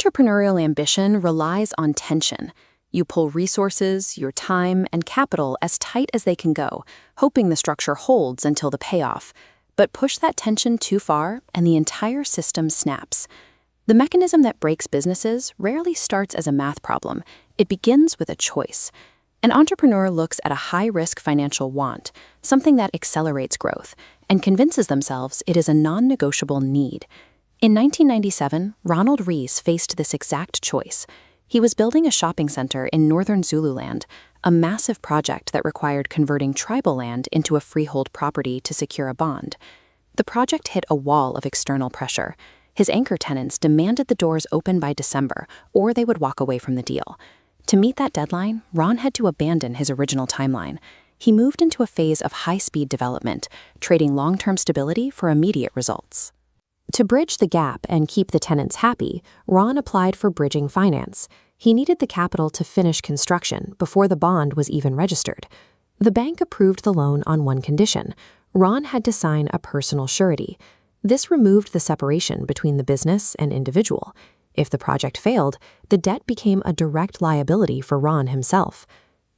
Entrepreneurial ambition relies on tension. You pull resources, your time, and capital as tight as they can go, hoping the structure holds until the payoff. But push that tension too far, and the entire system snaps. The mechanism that breaks businesses rarely starts as a math problem. It begins with a choice. An entrepreneur looks at a high-risk financial want, something that accelerates growth, and convinces themselves it is a non-negotiable need. In 1997, Ronald Rees faced this exact choice. He was building a shopping center in northern Zululand, a massive project that required converting tribal land into a freehold property to secure a bond. The project hit a wall of external pressure. His anchor tenants demanded the doors open by December, or they would walk away from the deal. To meet that deadline, Ron had to abandon his original timeline. He moved into a phase of high-speed development, trading long-term stability for immediate results. To bridge the gap and keep the tenants happy, Ron applied for bridging finance. He needed the capital to finish construction before the bond was even registered. The bank approved the loan on one condition: Ron had to sign a personal surety. This removed the separation between the business and individual. If the project failed, the debt became a direct liability for Ron himself.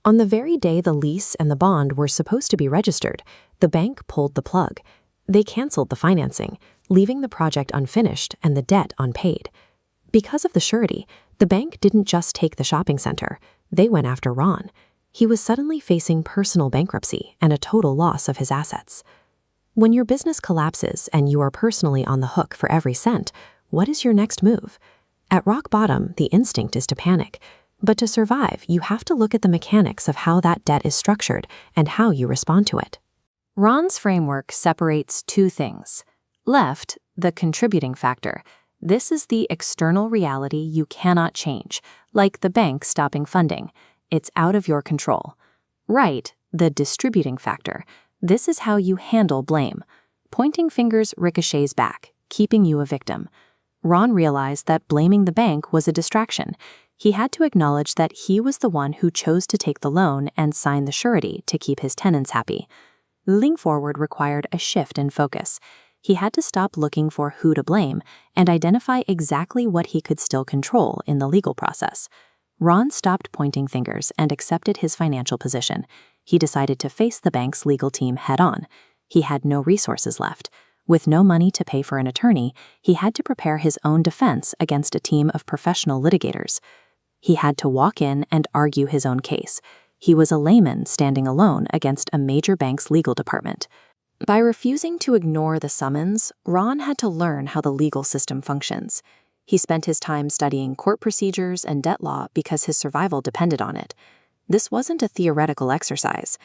On the very day the lease and the bond were supposed to be registered, the bank pulled the plug. They canceled the financing, leaving the project unfinished and the debt unpaid. Because of the surety, the bank didn't just take the shopping center. They went after Ron. He was suddenly facing personal bankruptcy and a total loss of his assets. When your business collapses and you are personally on the hook for every cent, what is your next move? At rock bottom, the instinct is to panic. But to survive, you have to look at the mechanics of how that debt is structured and how you respond to it. Ron's framework separates two things. Left, the contributing factor. This is the external reality you cannot change, like the bank stopping funding. It's out of your control. Right, the distributing factor. This is how you handle blame. Pointing fingers ricochets back, keeping you a victim. Ron realized that blaming the bank was a distraction. He had to acknowledge that he was the one who chose to take the loan and sign the surety to keep his tenants happy. Moving forward required a shift in focus. He had to stop looking for who to blame and identify exactly what he could still control in the legal process. Ron stopped pointing fingers and accepted his financial position. He decided to face the bank's legal team head-on. He had no resources left. With no money to pay for an attorney, he had to prepare his own defense against a team of professional litigators. He had to walk in and argue his own case. He was a layman standing alone against a major bank's legal department. By refusing to ignore the summons, Ron had to learn how the legal system functions. He spent his time studying court procedures and debt law because his survival depended on it. This wasn't a theoretical exercise.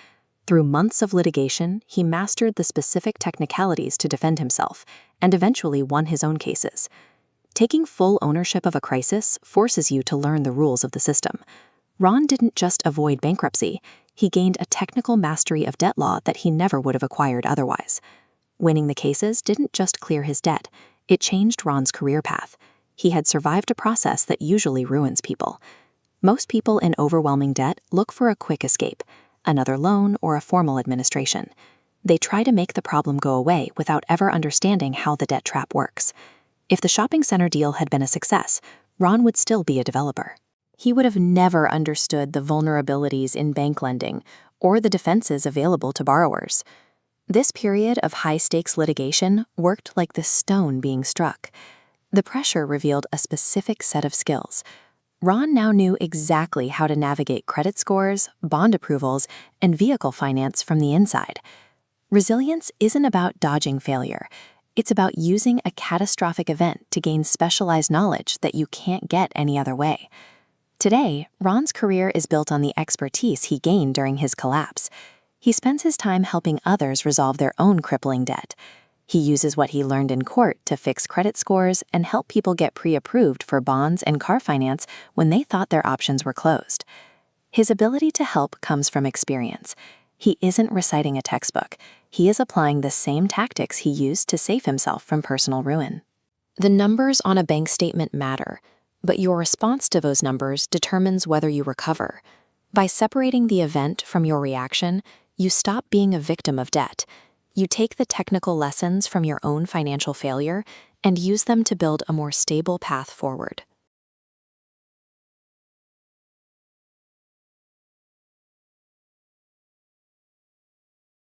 Through months of litigation, he mastered the specific technicalities to defend himself and eventually won his own cases. Taking full ownership of a crisis forces you to learn the rules of the system. Ron didn't just avoid bankruptcy, he gained a technical mastery of debt law that he never would have acquired otherwise. Winning the cases didn't just clear his debt, it changed Ron's career path. He had survived a process that usually ruins people. Most people in overwhelming debt look for a quick escape, another loan or a formal administration. They try to make the problem go away without ever understanding how the debt trap works. If the shopping center deal had been a success, Ron would still be a developer. He would have never understood the vulnerabilities in bank lending or the defenses available to borrowers. This period of high-stakes litigation worked like the stone being struck. The pressure revealed a specific set of skills. Ron now knew exactly how to navigate credit scores, bond approvals, and vehicle finance from the inside. Resilience isn't about dodging failure. It's about using a catastrophic event to gain specialized knowledge that you can't get any other way. Today, Ron's career is built on the expertise he gained during his collapse. He spends his time helping others resolve their own crippling debt. He uses what he learned in court to fix credit scores and help people get pre-approved for bonds and car finance when they thought their options were closed. His ability to help comes from experience. He isn't reciting a textbook. He is applying the same tactics he used to save himself from personal ruin. The numbers on a bank statement matter, but your response to those numbers determines whether you recover. By separating the event from your reaction, you stop being a victim of debt. You take the technical lessons from your own financial failure and use them to build a more stable path forward.